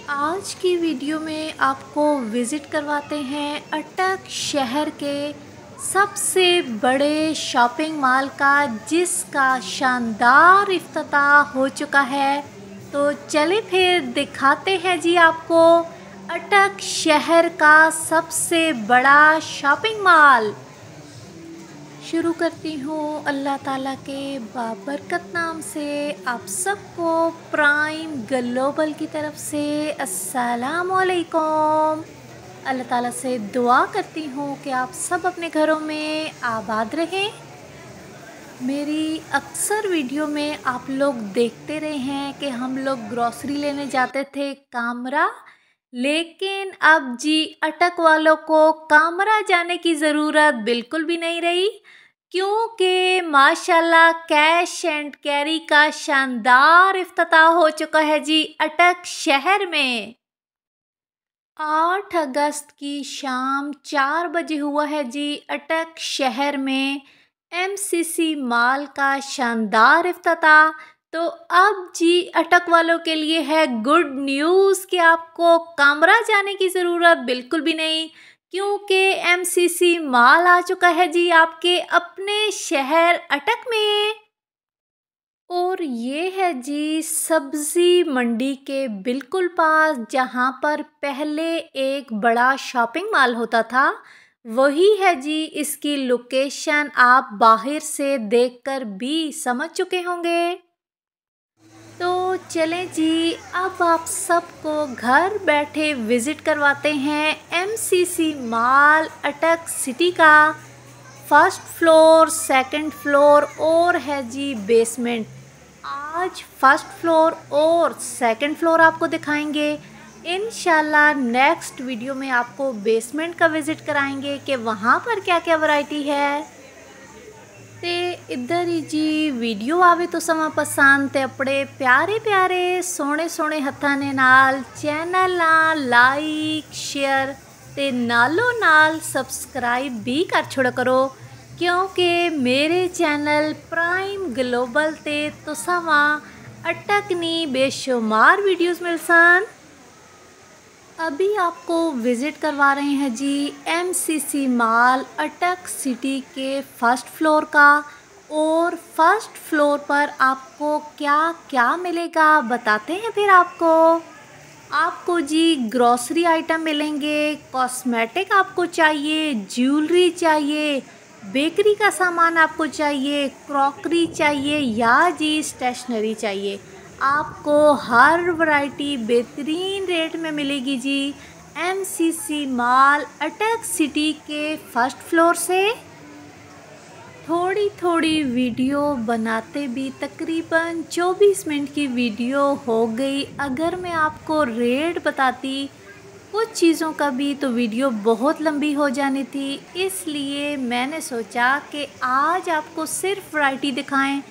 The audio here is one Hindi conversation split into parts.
आज की वीडियो में आपको विज़िट करवाते हैं अटक शहर के सबसे बड़े शॉपिंग मॉल का, जिसका शानदार इफ्तिताह हो चुका है। तो चले फिर दिखाते हैं जी आपको अटक शहर का सबसे बड़ा शॉपिंग मॉल। शुरू करती हूँ अल्लाह ताला के बाबरकत नाम से। आप सबको प्राइम ग्लोबल की तरफ से अस्सलाम वालेकुम। अल्लाह ताला से दुआ करती हूँ कि आप सब अपने घरों में आबाद रहें। मेरी अक्सर वीडियो में आप लोग देखते रहे हैं कि हम लोग ग्रॉसरी लेने जाते थे कामरा, लेकिन अब जी अटक वालों को कामरा जाने की ज़रूरत बिल्कुल भी नहीं रही, क्योंकि माशाल्लाह कैश एंड कैरी का शानदार इफ्तिताह हो चुका है जी अटक शहर में। 8 अगस्त की शाम 4 बजे हुआ है जी अटक शहर में एमसीसी मॉल का शानदार इफ्तिताह। तो अब जी अटक वालों के लिए है गुड न्यूज़ कि आपको कामरा जाने की ज़रूरत बिल्कुल भी नहीं, क्योंकि एमसीसी मॉल आ चुका है जी आपके अपने शहर अटक में। और ये है जी सब्ज़ी मंडी के बिल्कुल पास, जहाँ पर पहले एक बड़ा शॉपिंग मॉल होता था। वही है जी इसकी लोकेशन, आप बाहर से देखकर भी समझ चुके होंगे। तो चलें जी, अब आप सबको घर बैठे विज़िट करवाते हैं एमसीसी मॉल अटक सिटी का। फर्स्ट फ्लोर, सेकंड फ्लोर और है जी बेसमेंट। आज फर्स्ट फ्लोर और सेकंड फ्लोर आपको दिखाएंगे। इंशाल्लाह नेक्स्ट वीडियो में आपको बेसमेंट का विज़िट कराएंगे कि वहाँ पर क्या क्या वैरायटी है। ते इधर ही जी वीडियो आवे तो समा पसंद ते अपने प्यारे प्यारे सोने सोने हत्थां ने नाल चैनल लाइक शेयर ते नालों नाल सब्सक्राइब भी कर छोड़ा करो, क्योंकि मेरे चैनल प्राइम ग्लोबल ते तुसां अटक नी बेशुमार वीडियोस मिल सन। अभी आपको विज़िट करवा रहे हैं जी एमसीसी मॉल अटक सिटी के फर्स्ट फ्लोर का। और फर्स्ट फ्लोर पर आपको क्या क्या मिलेगा बताते हैं फिर आपको जी ग्रॉसरी आइटम मिलेंगे, कॉस्मेटिक आपको चाहिए, ज्वेलरी चाहिए, बेकरी का सामान आपको चाहिए, क्रॉकरी चाहिए या जी स्टेशनरी चाहिए, आपको हर वैरायटी बेहतरीन रेट में मिलेगी जी एमसीसी मॉल अटक सिटी के फर्स्ट फ्लोर से। थोड़ी थोड़ी वीडियो बनाते भी तकरीबन 24 मिनट की वीडियो हो गई। अगर मैं आपको रेट बताती कुछ चीज़ों का भी तो वीडियो बहुत लंबी हो जानी थी, इसलिए मैंने सोचा कि आज आपको सिर्फ वैरायटी दिखाएं,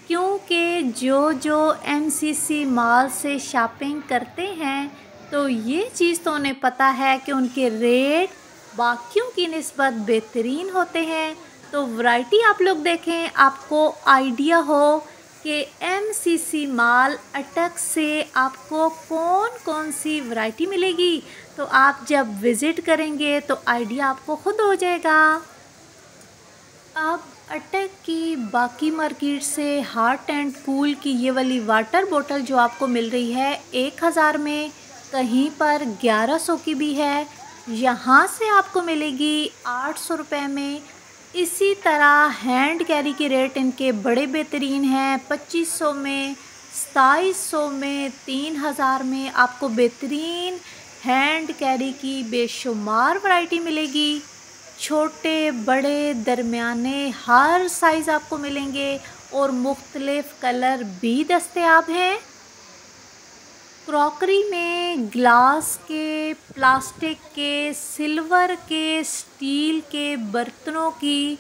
क्योंकि जो एमसीसी मॉल से शॉपिंग करते हैं तो ये चीज़ तो उन्हें पता है कि उनके रेट बाकियों की निस्बत बेहतरीन होते हैं। तो वैरायटी आप लोग देखें, आपको आइडिया हो कि एमसीसी मॉल अटक से आपको कौन कौन सी वैरायटी मिलेगी। तो आप जब विज़िट करेंगे तो आइडिया आपको खुद हो जाएगा। अब अटक की बाकी मार्केट से हॉट एंड कूल की ये वाली वाटर बोतल जो आपको मिल रही है 1000 में, कहीं पर 1100 की भी है, यहाँ से आपको मिलेगी 800 रुपये में। इसी तरह हैंड कैरी के रेट इनके बड़े बेहतरीन हैं, 2500 में, 2700 में, 3000 में आपको बेहतरीन हैंड कैरी की बेशुमार वैरायटी मिलेगी। छोटे बड़े दरमियाने हर साइज़ आपको मिलेंगे और मुख्तलिफ़ कलर भी दस्तयाब हैं। क्रॉकरी में ग्लास के, प्लास्टिक के, सिल्वर के, स्टील के बर्तनों की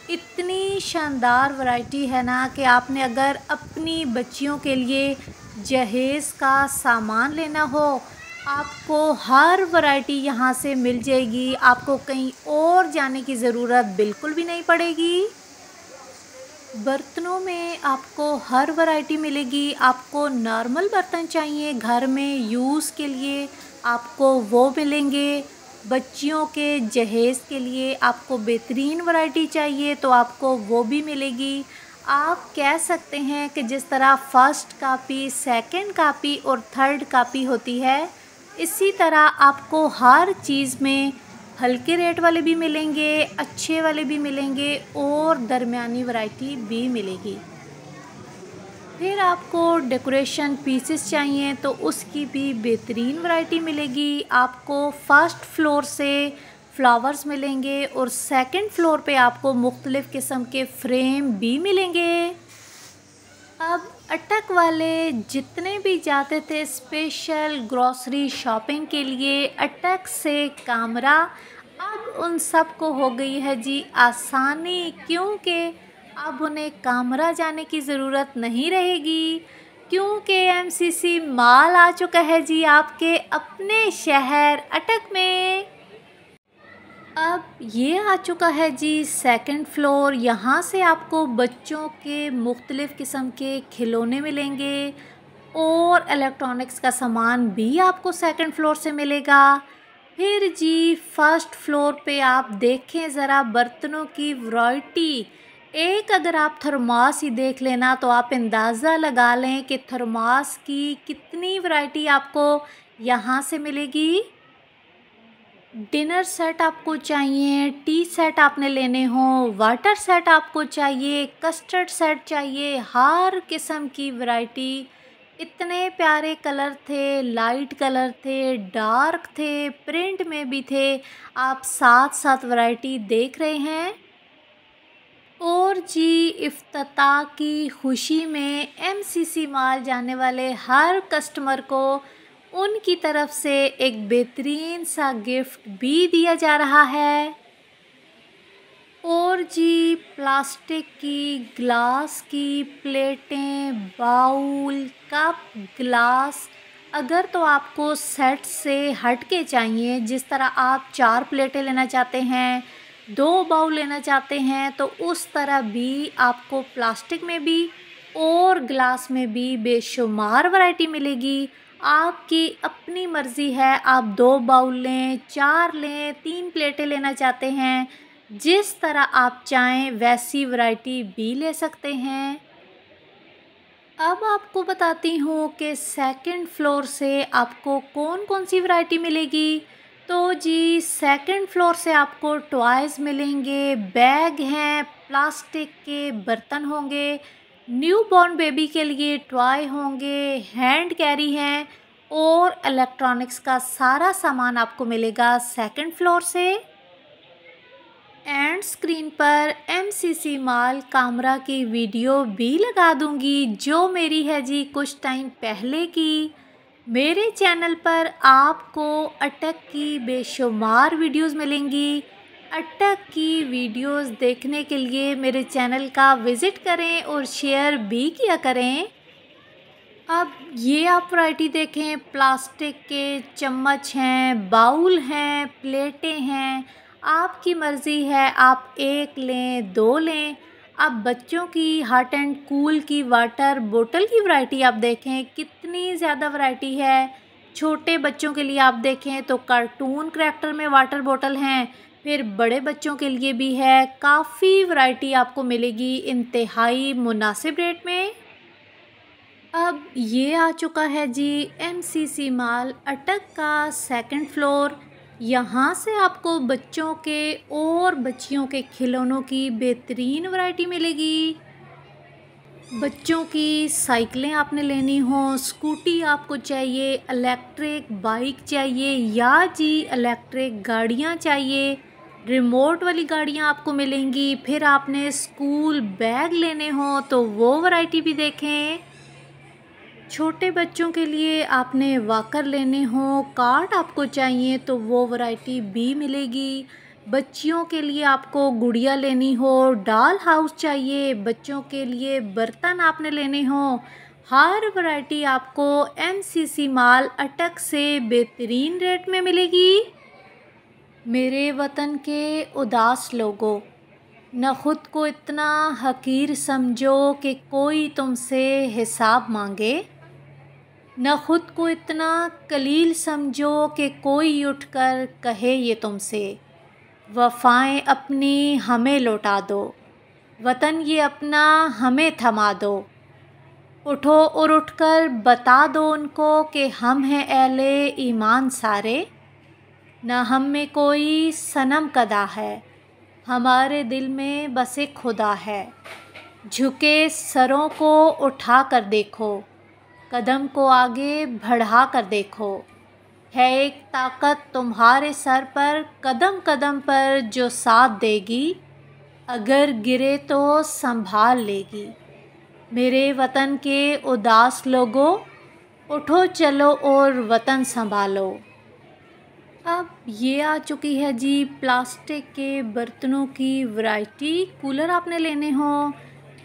इतनी शानदार वैरायटी है ना कि आपने अगर अपनी बच्चियों के लिए जहेज़ का सामान लेना हो, आपको हर वैरायटी यहाँ से मिल जाएगी। आपको कहीं और जाने की ज़रूरत बिल्कुल भी नहीं पड़ेगी। बर्तनों में आपको हर वैरायटी मिलेगी। आपको नॉर्मल बर्तन चाहिए घर में यूज़ के लिए, आपको वो मिलेंगे। बच्चियों के जहेज़ के लिए आपको बेहतरीन वैरायटी चाहिए तो आपको वो भी मिलेगी। आप कह सकते हैं कि जिस तरह फर्स्ट कॉपी, सेकंड कॉपी और थर्ड कॉपी होती है, इसी तरह आपको हर चीज़ में हल्के रेट वाले भी मिलेंगे, अच्छे वाले भी मिलेंगे और दरमियानी वैरायटी भी मिलेगी। फिर आपको डेकोरेशन पीसेस चाहिए तो उसकी भी बेहतरीन वैरायटी मिलेगी। आपको फर्स्ट फ्लोर से फ्लावर्स मिलेंगे और सेकंड फ्लोर पे आपको मुख्तलिफ़ किस्म के फ्रेम भी मिलेंगे। अब अटक वाले जितने भी जाते थे स्पेशल ग्रॉसरी शॉपिंग के लिए अटक से कामरा, अब उन सब को हो गई है जी आसानी, क्योंकि अब उन्हें कामरा जाने की ज़रूरत नहीं रहेगी, क्योंकि एमसीसी मॉल आ चुका है जी आपके अपने शहर अटक में। अब ये आ चुका है जी सेकंड फ्लोर। यहाँ से आपको बच्चों के मुख्तलिफ़ किस्म के खिलौने मिलेंगे और इलेक्ट्रॉनिक्स का सामान भी आपको सेकंड फ्लोर से मिलेगा। फिर जी फर्स्ट फ्लोर पे आप देखें ज़रा बर्तनों की वैरायटी। एक अगर आप थर्मास ही देख लेना तो आप अंदाज़ा लगा लें कि थर्मास की कितनी वैरायटी आपको यहाँ से मिलेगी। डिनर सेट आपको चाहिए, टी सेट आपने लेने हो, वाटर सेट आपको चाहिए, कस्टर्ड सेट चाहिए, हर किस्म की वैरायटी। इतने प्यारे कलर थे, लाइट कलर थे, डार्क थे, प्रिंट में भी थे। आप साथ साथ वैरायटी देख रहे हैं। और जी इफ्तिताह की खुशी में एमसीसी मॉल जाने वाले हर कस्टमर को उनकी तरफ से एक बेहतरीन सा गिफ्ट भी दिया जा रहा है। और जी प्लास्टिक की, ग्लास की प्लेटें, बाउल, कप, ग्लास अगर तो आपको सेट से हट के चाहिए, जिस तरह आप 4 प्लेटें लेना चाहते हैं, 2 बाउल लेना चाहते हैं, तो उस तरह भी आपको प्लास्टिक में भी और ग्लास में भी बेशुमार वैरायटी मिलेगी। आपकी अपनी मर्ज़ी है, आप 2 बाउल लें, 4 लें, 3 प्लेटें लेना चाहते हैं, जिस तरह आप चाहें वैसी वैरायटी भी ले सकते हैं। अब आपको बताती हूँ कि सेकंड फ्लोर से आपको कौन कौन सी वैरायटी मिलेगी। तो जी सेकंड फ्लोर से आपको टॉयज़ मिलेंगे, बैग हैं, प्लास्टिक के बर्तन होंगे, न्यू बॉर्न बेबी के लिए टॉय होंगे, हैंड कैरी हैं और इलेक्ट्रॉनिक्स का सारा सामान आपको मिलेगा सेकंड फ्लोर से। एंड स्क्रीन पर एमसीसी मॉल कामरा की वीडियो भी लगा दूंगी, जो मेरी है जी कुछ टाइम पहले की। मेरे चैनल पर आपको अटक की बेशुमार वीडियोस मिलेंगी। अटक की वीडियोस देखने के लिए मेरे चैनल का विज़िट करें और शेयर भी किया करें। अब ये आप वैरायटी देखें, प्लास्टिक के चम्मच हैं, बाउल हैं, प्लेटें हैं, आपकी मर्ज़ी है, आप 1 लें, 2 लें। अब बच्चों की हॉट एंड कूल की वाटर बोतल की वैरायटी आप देखें, कितनी ज़्यादा वैरायटी है। छोटे बच्चों के लिए आप देखें तो कार्टून करैक्टर में वाटर बोतल हैं, फिर बड़े बच्चों के लिए भी है। काफ़ी वैरायटी आपको मिलेगी इंतहाई मुनासिब रेट में। अब ये आ चुका है जी एमसीसी मॉल अटक का सेकंड फ्लोर। यहाँ से आपको बच्चों के और बच्चियों के खिलौनों की बेहतरीन वैरायटी मिलेगी। बच्चों की साइकिलें आपने लेनी हो, स्कूटी आपको चाहिए, इलेक्ट्रिक बाइक चाहिए या जी इलेक्ट्रिक गाड़ियाँ चाहिए, रिमोट वाली गाड़ियाँ आपको मिलेंगी। फिर आपने स्कूल बैग लेने हो तो वो वैरायटी भी देखें। छोटे बच्चों के लिए आपने वॉकर लेने हो, कार्ट आपको चाहिए तो वो वैरायटी भी मिलेगी। बच्चियों के लिए आपको गुड़िया लेनी हो, डॉल हाउस चाहिए, बच्चों के लिए बर्तन आपने लेने हो, हर वैरायटी आपको एमसीसी मॉल अटक से बेहतरीन रेट में मिलेगी। मेरे वतन के उदास लोगों, न खुद को इतना हकीर समझो कि कोई तुमसे हिसाब मांगे, न खुद को इतना कलील समझो कि कोई उठकर कहे ये तुमसे। वफ़ाएं अपनी हमें लौटा दो, वतन ये अपना हमें थमा दो। उठो और उठकर बता दो उनको कि हम हैं अहले ईमान सारे। न हम में कोई सनम कदा है, हमारे दिल में बस एक खुदा है। झुके सरों को उठा कर देखो, कदम को आगे बढ़ा कर देखो। है एक ताकत तुम्हारे सर पर, कदम कदम पर जो साथ देगी, अगर गिरे तो संभाल लेगी। मेरे वतन के उदास लोगों, उठो चलो और वतन संभालो। अब ये आ चुकी है जी प्लास्टिक के बर्तनों की वैरायटी। कूलर आपने लेने हो,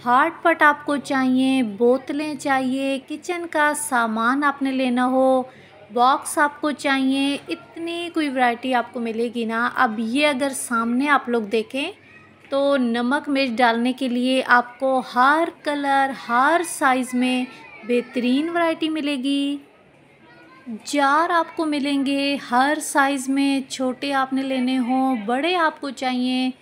हार्ड पट आपको चाहिए, बोतलें चाहिए, किचन का सामान आपने लेना हो, बॉक्स आपको चाहिए, इतनी कोई वैरायटी आपको मिलेगी ना। अब ये अगर सामने आप लोग देखें तो नमक मिर्च डालने के लिए आपको हर कलर हर साइज़ में बेहतरीन वैरायटी मिलेगी। जार आपको मिलेंगे हर साइज़ में, छोटे आपने लेने हों बड़े आपको चाहिए,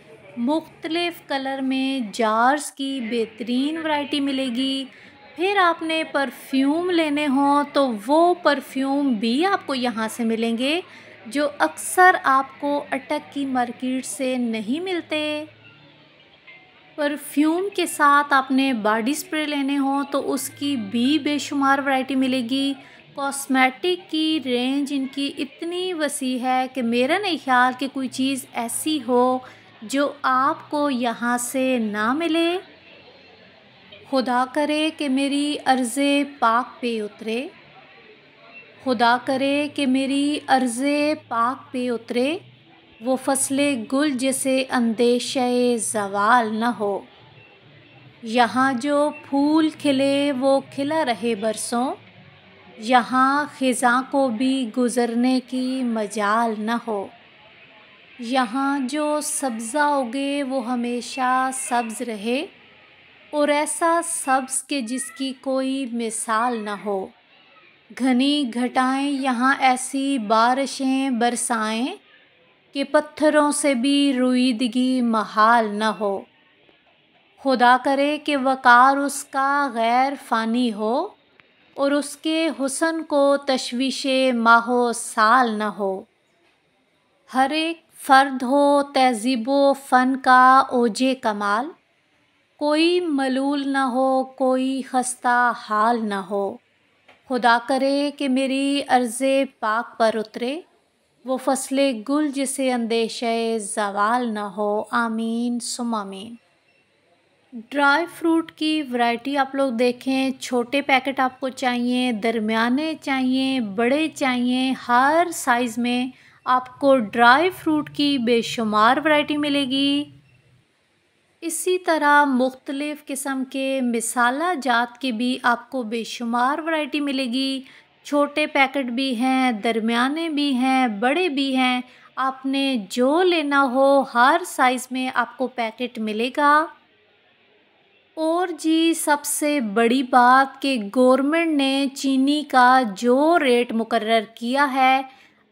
मुख्तलिफ़ कलर में जार्स की बेहतरीन वैरायटी मिलेगी। फिर आपने परफ्यूम लेने हों तो वो परफ्यूम भी आपको यहाँ से मिलेंगे, जो अक्सर आपको अटक की मार्केट से नहीं मिलते। परफ्यूम के साथ आपने बॉडी स्प्रे लेने हों तो उसकी भी बेशुमार वैरायटी मिलेगी। कॉस्मेटिक की रेंज इनकी इतनी वसी है कि मेरा नहीं ख्याल कि कोई चीज़ ऐसी हो जो आपको यहाँ से ना मिले। खुदा करे कि मेरी अर्ज़े पाक पे उतरे, खुदा करे कि मेरी अर्ज़े पाक पे उतरे, वो फसले गुल जिसे अंदेशे ज़वाल न हो। यहाँ जो फूल खिले वो खिला रहे बरसों, यहाँ ख़िज़ां को भी गुज़रने की मजाल न हो। यहाँ जो सब्ज़ा उगे वो हमेशा सब्ज़ रहे, और ऐसा सब्ज़ के जिसकी कोई मिसाल न हो। घनी घटाएं यहाँ ऐसी बारिशें बरसाएं कि पत्थरों से भी रुईदगी महाल न हो। खुदा करे कि वक़ार उसका गैर फ़ानी हो, और उसके हुस्न को तशवीशे माहो साल न हो। हर एक फ़र्द हो तहज़ीबो फ़न का ओजे कमाल, कोई मलूल न हो कोई खस्ता हाल न हो। खुदा करे कि मेरी अर्ज़े पाक पर उतरे, वो फसले गुल जिसे अंदेशे ज़वाल न हो। आमीन सुम आमीन। ड्राई फ्रूट की वैरायटी आप लोग देखें, छोटे पैकेट आपको चाहिए, दरमियाने चाहिए, बड़े चाहिए, हर साइज़ में आपको ड्राई फ्रूट की बेशुमार वैरायटी मिलेगी। इसी तरह मुख्तलिफ़ किस्म के मिसाला जात की भी आपको बेशुमार वैरायटी मिलेगी। छोटे पैकेट भी हैं, दरमियाने भी हैं, बड़े भी हैं। आपने जो लेना हो हर साइज़ में आपको पैकेट मिलेगा। और जी सबसे बड़ी बात कि गवर्नमेंट ने चीनी का जो रेट मुकर्रर किया है,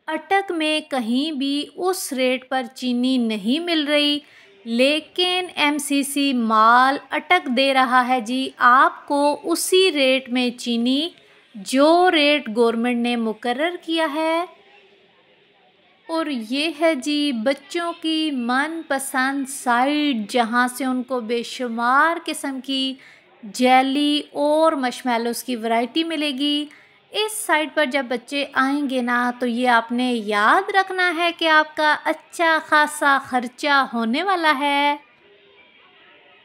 अटक में कहीं भी उस रेट पर चीनी नहीं मिल रही, लेकिन एमसीसी माल अटक दे रहा है जी आपको उसी रेट में चीनी जो रेट गवर्नमेंट ने मुकर्रर किया है। और ये है जी बच्चों की मनपसंद साइट, जहाँ से उनको बेशुमार किस्म की जेली और मशमेलोस की वैरायटी मिलेगी। इस साइट पर जब बच्चे आएंगे ना तो ये आपने याद रखना है कि आपका अच्छा खासा खर्चा होने वाला है।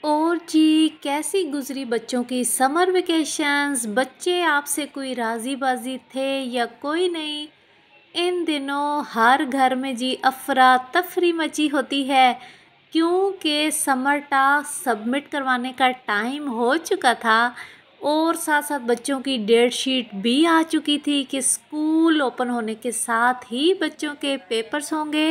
और जी कैसी गुजरी बच्चों की समर वेकेशंस? बच्चे आपसे कोई राज़ी बाजी थे या कोई नहीं? इन दिनों हर घर में जी अफरा तफरी मची होती है, क्योंकि समर टास्क सबमिट करवाने का टाइम हो चुका था और साथ साथ बच्चों की डेट शीट भी आ चुकी थी कि स्कूल ओपन होने के साथ ही बच्चों के पेपर्स होंगे।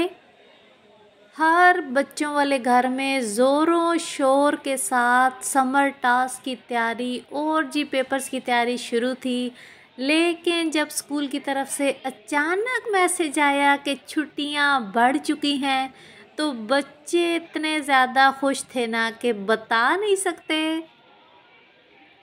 हर बच्चों वाले घर में ज़ोरों शोर के साथ समर टास्क की तैयारी और जी पेपर्स की तैयारी शुरू थी। लेकिन जब स्कूल की तरफ से अचानक मैसेज आया कि छुट्टियां बढ़ चुकी हैं, तो बच्चे इतने ज़्यादा खुश थे ना कि बता नहीं सकते।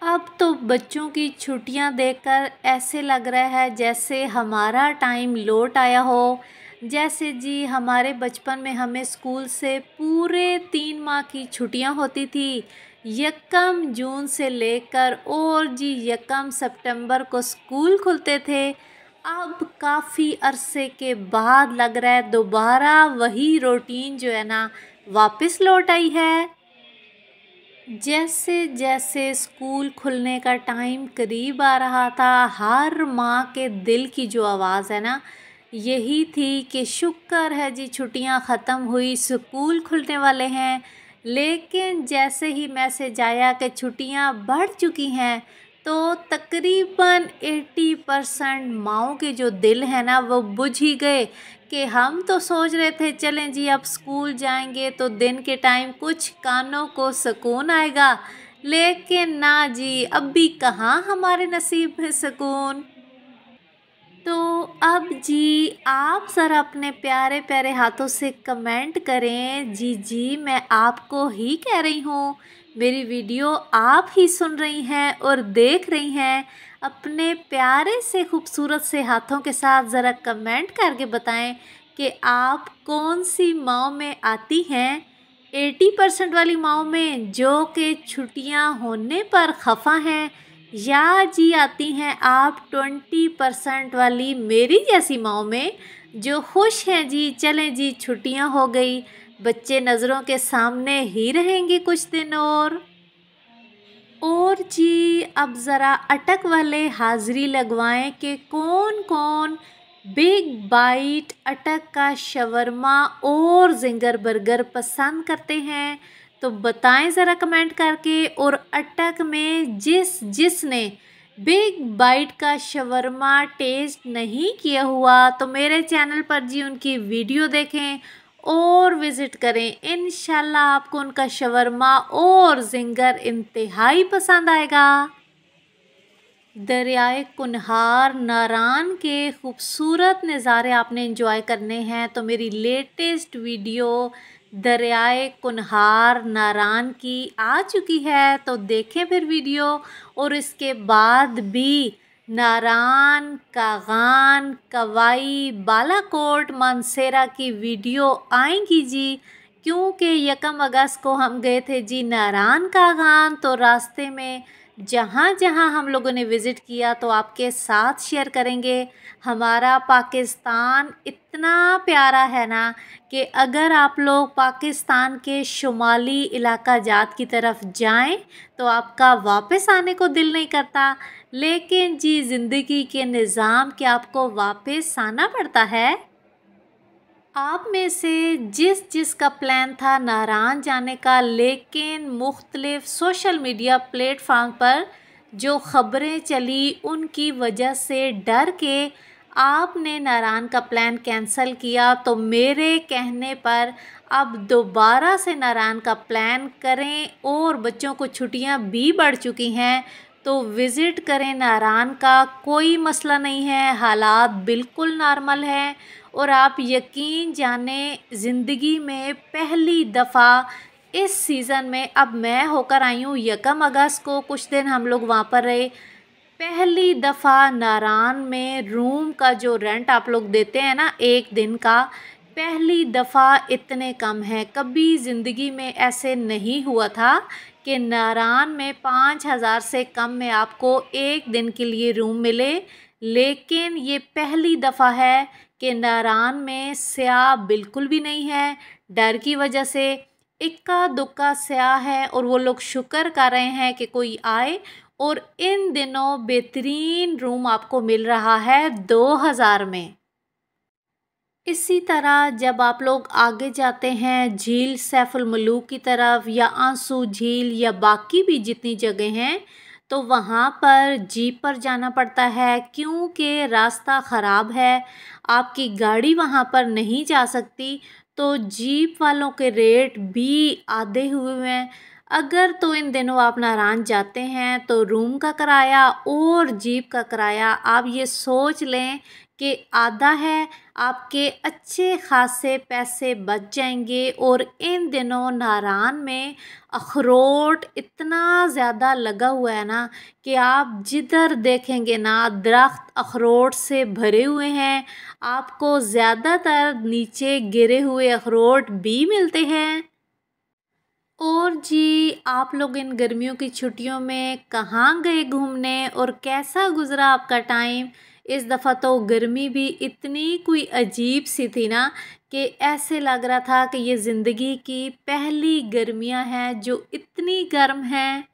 अब तो बच्चों की छुट्टियां देखकर ऐसे लग रहा है जैसे हमारा टाइम लौट आया हो। जैसे जी हमारे बचपन में हमें स्कूल से पूरे 3 माह की छुट्टियां होती थी, 1 जून से लेकर, और जी 1 सितंबर को स्कूल खुलते थे। अब काफ़ी अरसे के बाद लग रहा है दोबारा वही रूटीन जो है ना वापस लौट आई है। जैसे जैसे स्कूल खुलने का टाइम करीब आ रहा था, हर माँ के दिल की जो आवाज़ है ना, यही थी कि शुक्र है जी छुट्टियां ख़त्म हुई, स्कूल खुलने वाले हैं। लेकिन जैसे ही मैसेज आया कि छुट्टियां बढ़ चुकी हैं, तो तकरीबन 80% माँओं के जो दिल है ना वो बुझ ही गए कि हम तो सोच रहे थे चलें जी अब स्कूल जाएंगे तो दिन के टाइम कुछ कानों को सुकून आएगा, लेकिन ना जी अब भी कहाँ हमारे नसीब में सुकून। तो अब जी आप ज़रा अपने प्यारे प्यारे हाथों से कमेंट करें, जी जी मैं आपको ही कह रही हूँ, मेरी वीडियो आप ही सुन रही हैं और देख रही हैं। अपने प्यारे से खूबसूरत से हाथों के साथ ज़रा कमेंट करके बताएं कि आप कौन सी माँ में आती हैं। 80% वाली माँ में जो कि छुट्टियाँ होने पर खफा हैं, या जी आती हैं आप 20% वाली मेरी जैसी माँ में जो खुश हैं जी चलें जी छुट्टियां हो गई, बच्चे नज़रों के सामने ही रहेंगे कुछ दिन और जी अब ज़रा अटक वाले हाज़िरी लगवाएं कि कौन कौन बिग बाइट अटक का शवरमा और जिंगर बर्गर पसंद करते हैं, तो बताएं ज़रा कमेंट करके। और अटक में जिसने बिग बाइट का शवरमा टेस्ट नहीं किया हुआ, तो मेरे चैनल पर जी उनकी वीडियो देखें और विज़िट करें। इंशाल्लाह आपको उनका शवरमा और जिंगर इंतहाई पसंद आएगा। दरियाए कुन्हार नारान के खूबसूरत नज़ारे आपने एंजॉय करने हैं, तो मेरी लेटेस्ट वीडियो दरियाए कुन्हार नारान की आ चुकी है, तो देखें फिर वीडियो। और इसके बाद भी नारान, कागान, कवाई, बालाकोट, मानसेरा की वीडियो आएंगी जी, क्योंकि 1 अगस्त को हम गए थे जी नारान कागान, तो रास्ते में जहाँ जहाँ हम लोगों ने विज़िट किया तो आपके साथ शेयर करेंगे। हमारा पाकिस्तान इतना प्यारा है ना कि अगर आप लोग पाकिस्तान के शुमाली इलाका जात की तरफ जाएं तो आपका वापस आने को दिल नहीं करता, लेकिन जी ज़िंदगी के निज़ाम के आपको वापस आना पड़ता है। आप में से जिसका प्लान था नारान जाने का, लेकिन मुख्तलिफ सोशल मीडिया प्लेटफॉर्म पर जो ख़बरें चली उनकी वजह से डर के आपने नारान का प्लान कैंसिल किया, तो मेरे कहने पर अब दोबारा से नारान का प्लान करें। और बच्चों को छुट्टियां भी बढ़ चुकी हैं तो विज़िट करें नारान का, कोई मसला नहीं है, हालात बिल्कुल नॉर्मल हैं। और आप यकीन जाने ज़िंदगी में पहली दफ़ा इस सीज़न में अब मैं होकर आई हूँ 1 अगस्त को, कुछ दिन हम लोग वहाँ पर रहे। पहली दफ़ा नारान में रूम का जो रेंट आप लोग देते हैं ना एक दिन का, पहली दफ़ा इतने कम है। कभी ज़िंदगी में ऐसे नहीं हुआ था कि नारान में 5,000 से कम में आपको एक दिन के लिए रूम मिले, लेकिन ये पहली दफ़ा है कि नारान में स्याह बिल्कुल भी नहीं है। डर की वजह से इक्का दुक्का स्याह है और वो लोग शुक्र कर रहे हैं कि कोई आए, और इन दिनों बेहतरीन रूम आपको मिल रहा है 2,000 में। इसी तरह जब आप लोग आगे जाते हैं झील सैफुल मलूक की तरफ या आंसू झील या बाकी भी जितनी जगह हैं, तो वहाँ पर जीप पर जाना पड़ता है क्योंकि रास्ता ख़राब है, आपकी गाड़ी वहाँ पर नहीं जा सकती। तो जीप वालों के रेट भी आधे हुए हैं। अगर तो इन दिनों आप नारायण जाते हैं तो रूम का किराया और जीप का किराया आप ये सोच लें कि आधा है, आपके अच्छे खासे पैसे बच जाएंगे। और इन दिनों नारायण में अखरोट इतना ज़्यादा लगा हुआ है ना कि आप जिधर देखेंगे ना दरख्त अखरोट से भरे हुए हैं। आपको ज़्यादातर नीचे गिरे हुए अखरोट भी मिलते हैं। और जी, आप लोग इन गर्मियों की छुट्टियों में कहाँ गए घूमने और कैसा गुज़रा आपका टाइम? इस दफ़ा तो गर्मी भी इतनी कोई अजीब सी थी ना कि ऐसे लग रहा था कि ये ज़िंदगी की पहली गर्मियाँ हैं जो इतनी गर्म हैं।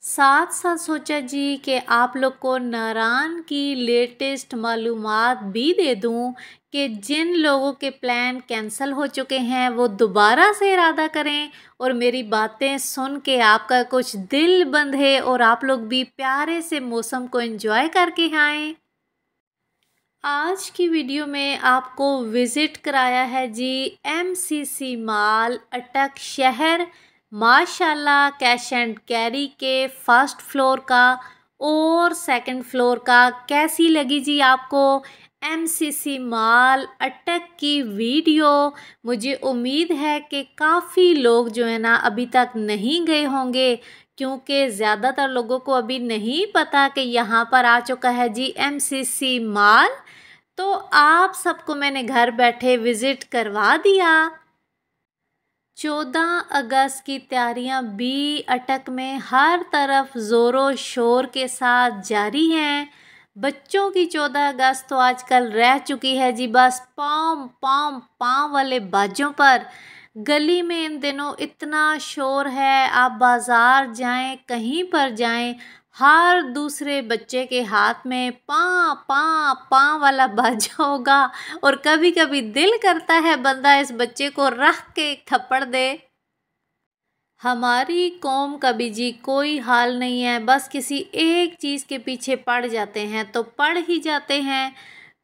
साथ साथ सोचा जी कि आप लोग को नारायण की लेटेस्ट मालूमात भी दे दूं कि जिन लोगों के प्लान कैंसिल हो चुके हैं वो दोबारा से इरादा करें और मेरी बातें सुन के आपका कुछ दिल बंधे और आप लोग भी प्यारे से मौसम को एंजॉय करके आएँ। आज की वीडियो में आपको विज़िट कराया है जी एमसीसी मॉल अटक शहर, माशाल्लाह कैश एंड कैरी के फर्स्ट फ्लोर का और सेकंड फ्लोर का। कैसी लगी जी आपको एमसीसी मॉल अटक की वीडियो? मुझे उम्मीद है कि काफ़ी लोग जो है ना अभी तक नहीं गए होंगे, क्योंकि ज़्यादातर लोगों को अभी नहीं पता कि यहाँ पर आ चुका है जी एमसीसी मॉल। तो आप सबको मैंने घर बैठे विज़िट करवा दिया। 14 अगस्त की तैयारियां भी अटक में हर तरफ ज़ोरों शोर के साथ जारी हैं। बच्चों की 14 अगस्त तो आजकल रह चुकी है जी बस पाँव पाँव पाँव वाले बाजों पर। गली में इन दिनों इतना शोर है, आप बाज़ार जाएं कहीं पर जाएं, हर दूसरे बच्चे के हाथ में पाँ पाँ पाँ वाला बाजा होगा। और कभी कभी दिल करता है बंदा इस बच्चे को रख के एक थप्पड़ दे। हमारी कौम का भी जी कोई हाल नहीं है, बस किसी एक चीज़ के पीछे पड़ जाते हैं तो पड़ ही जाते हैं।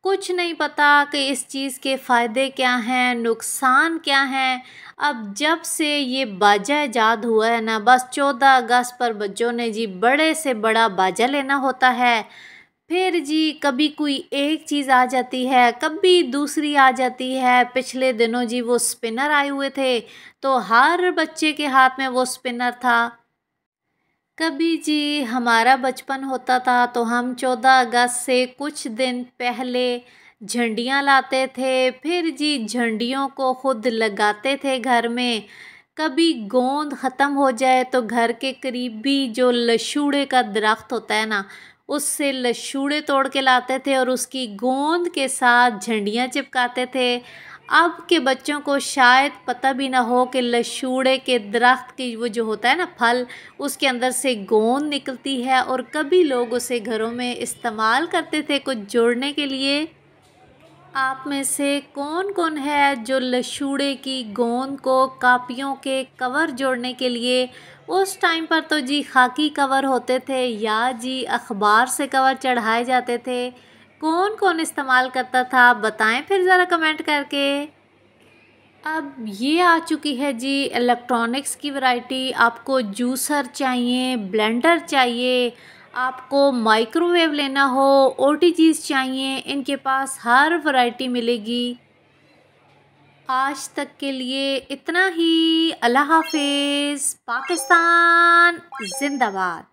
कुछ नहीं पता कि इस चीज़ के फ़ायदे क्या हैं, नुकसान क्या हैं। अब जब से ये बाजा ईजाद हुआ है ना, बस 14 अगस्त पर बच्चों ने जी बड़े से बड़ा बाजा लेना होता है। फिर जी कभी कोई एक चीज़ आ जाती है, कभी दूसरी आ जाती है। पिछले दिनों जी वो स्पिनर आए हुए थे तो हर बच्चे के हाथ में वो स्पिनर था। कभी जी हमारा बचपन होता था तो हम 14 अगस्त से कुछ दिन पहले झंडियाँ लाते थे, फिर जी झंडियों को खुद लगाते थे घर में। कभी गोंद ख़त्म हो जाए तो घर के करीब भी जो लशूड़े का दरख्त होता है ना, उससे लशूड़े तोड़ के लाते थे और उसकी गोंद के साथ झंडियाँ चिपकाते थे। अब के बच्चों को शायद पता भी ना हो कि लशूड़े के दरख्त की वो जो होता है ना फल, उसके अंदर से गोंद निकलती है और कभी लोग उसे घरों में इस्तेमाल करते थे कुछ जोड़ने के लिए। आप में से कौन कौन है जो लशूड़े की गोंद को कापियों के कवर जोड़ने के लिए, उस टाइम पर तो जी खाकी कवर होते थे या जी अखबार से कवर चढ़ाए जाते थे, कौन कौन इस्तेमाल करता था बताएं फिर ज़रा कमेंट करके। अब ये आ चुकी है जी इलेक्ट्रॉनिक्स की वैरायटी। आपको जूसर चाहिए, ब्लेंडर चाहिए, आपको माइक्रोवेव लेना हो, ओटीजीज चाहिए, इनके पास हर वैरायटी मिलेगी। आज तक के लिए इतना ही। अल्लाह हाफिज़। पाकिस्तान जिंदाबाद।